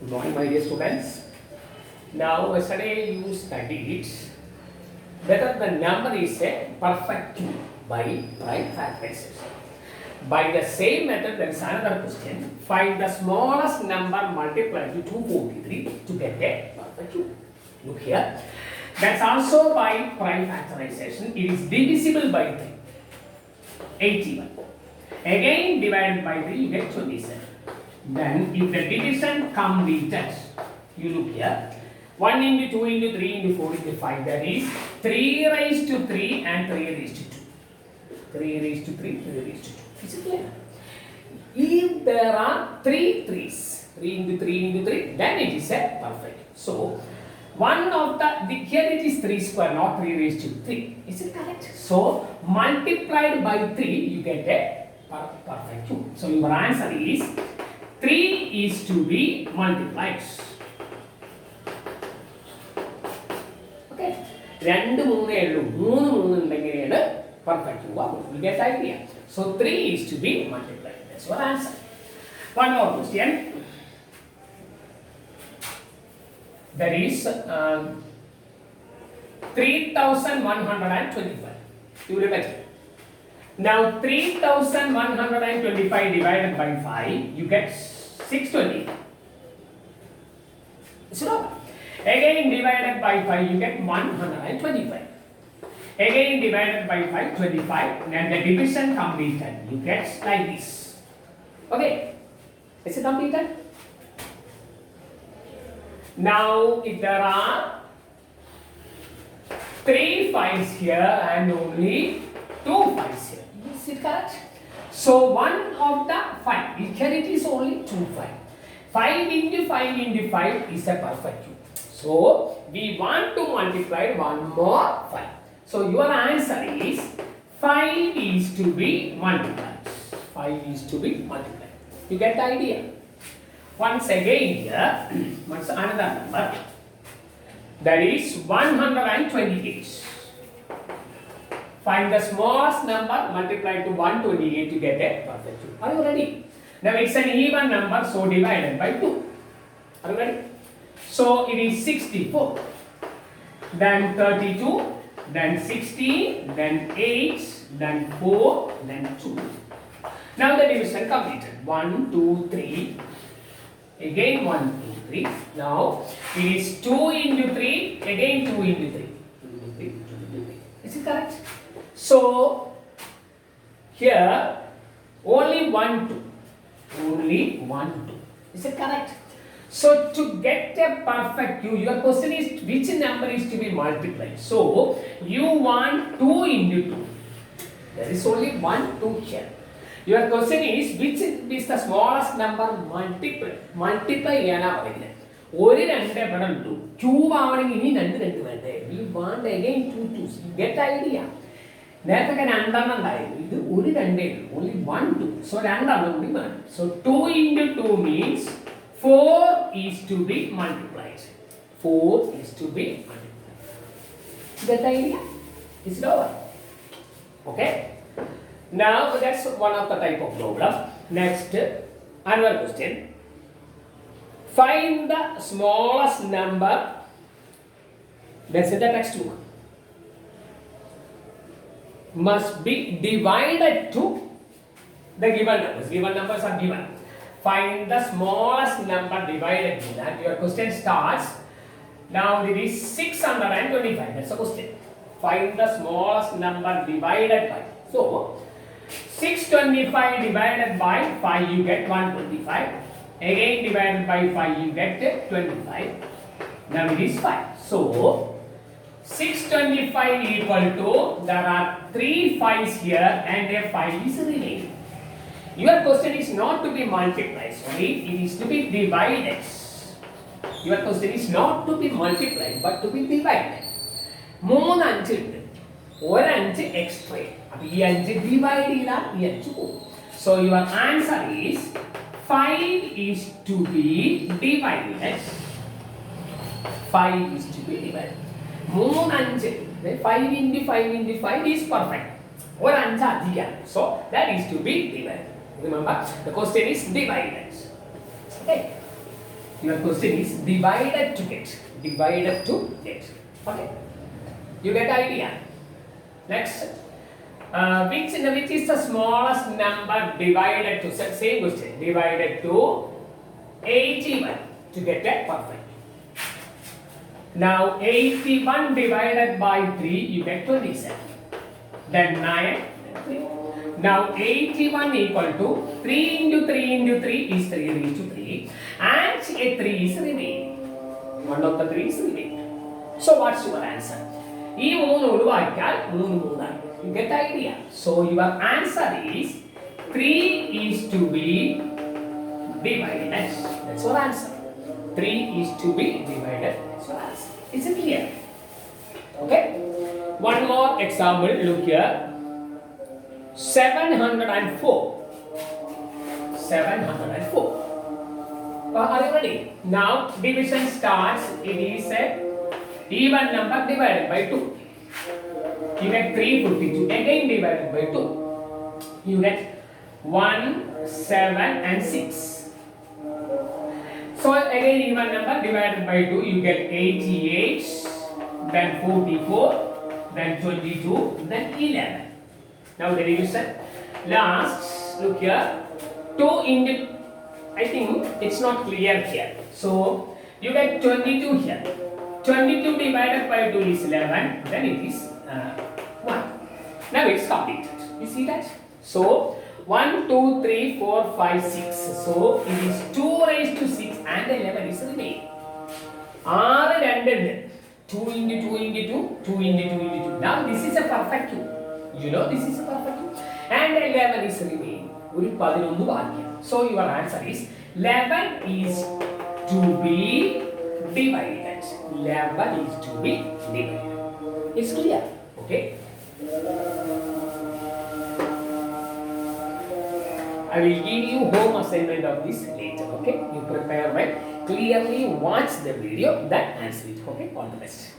Good morning, my dear students. Now, yesterday you studied whether the number is a perfect cube by prime factorization. By the same method, there is another question. Find the smallest number multiplied to 243 to get a perfect cube. Look here. That's also by prime factorization. It is divisible by 3. 81. Again divided by 3, you get 27. Then if the division completed, you look here, 1 into 2 into 3 into 4 into 5, that is 3 raised to 3 and 3 raised to 2. 3 raised to 3, 3 raised to 2. Is it clear? If there are 3 3's, 3 into 3 into 3, then it is a perfect. So, one of here it is 3 square, not 3 raised to 3. Is it correct? So, multiplied by 3, you get a perfect cube. So, your answer is 3 is to be multiplied. Okay. 2 3 perfect cube. You get idea. So, 3 is to be multiplied. That's your answer. One more question. That is 3125. You remember? Now 3125 divided by 5, you get 620. So again divided by 5, you get 125. Again divided by 5, 25. And the division completed, you get like this. Okay? Is it completed? Now, if there are 3 5's here and only 2 5's here, is it correct? So, one of the 5, here it is only 2 5. 5 into 5 into 5 is a perfect cube. So, we want to multiply one more 5. So, your answer is 5 is to be multiplied. 5 is to be multiplied. You get the idea? Once again here, what's another number? That is 128. Find the smallest number multiplied to 128 to get a perfect cube. Are you ready? Now it's an even number, so divided by 2. Are you ready? So it is 64, then 32, then 16, then 8, then 4, then 2. Now the division completed. 1, 2, 3. Again 1, 2, 3. Now it is 2 into 3. Again 2 into 3. 2 into 3. 2 into 3. Is it correct? So here only 1, 2. Only 1, 2. Is it correct? So to get a perfect cube, your question is which number is to be multiplied. So you want 2 into 2. There is only 1, 2 here. Your question is which is the smallest number multiply ചെയ്യാനാ പറയുന്നത്. ഒരു 2 ഇവിടെ ഉണ്ട്. Cube ആവണമെങ്കിൽ ഇനി 2 വേണ്ടേ. We want again 2 2's. You get the idea? നേരത്തെ 2 ഉണ്ടായിരുന്നു. ഇത് ഒരു 2 only 1 2. So 2 കൂടി വേണം. So 2 into 2 means 4 is to be multiplied. 4 is to be multiplied. You get the idea? Is it over? Okay? Now that's one of the type of problem. Next, another question. Find the smallest number. That's in the textbook. Must be divided to the given numbers. Given numbers are given. Find the smallest number divided to that. Your question starts. Now it is 625. That's the question. Find the smallest number divided by. So 625 divided by 5, you get 125. Again divided by 5, you get 25. Now it is 5. So 625 equal to, there are 3 5's here and a 5 is remaining. Your question is not to be multiplied, sorry, it is to be divided. Your question is not to be multiplied but to be divided. 3 5 ഉണ്ട്. ഒരു 5 extra. അപ്പോൾ ഈ 5 divide ചെയ്താൽ ഈ 5 പോകും. So your answer is 5 is to be divided. 5 is to be divided. 3 5. 5 into 5 into 5 is perfect. ഒരു 5 അധികമാണ്. So that is to be divided. Remember, the question is divided. Okay. Your question is divided to get. Divided to get. Okay. You get idea. Next. Which is the smallest number divided to? Same question. Divided to 81 to get a perfect. Now 81 divided by 3, you get 27. Then 9. Now 81 equal to 3 into 3 into 3 is 3 raised to 3. And a 3 is remaining. One of the 3 is remaining. So what's your answer? You get the idea. So your answer is 3 is to be divided. That's your answer. 3 is to be divided. That's your answer. Is it clear? Okay. One more example. Look here. 704. 704. Are you ready? Now division starts. It is a even number divided by 2. You get 352. Again divided by 2. You get 1, 7 and 6. So again even number divided by 2. You get 88. Then 44. Then 22. Then 11. Now the division. Last, look here. 2 into, I think it's not clear here. So you get 22 here. 22 divided by 2 is 11. Then it is 1. Now it's completed. You see that? So 1, 2, 3, 4, 5, 6. So it is 2 raised to 6 and 11 is remaining. 2 into 2 into 2, 2 into 2 into 2. Now this is a perfect cube. You know this is a perfect cube. And 11 is remaining. So your answer is 11 is to be divided. 11 is to be divided. It's clear. Okay. I will give you home assignment of this later. Okay. You prepare well. Clearly watch the video, then answer it. Okay. All the best.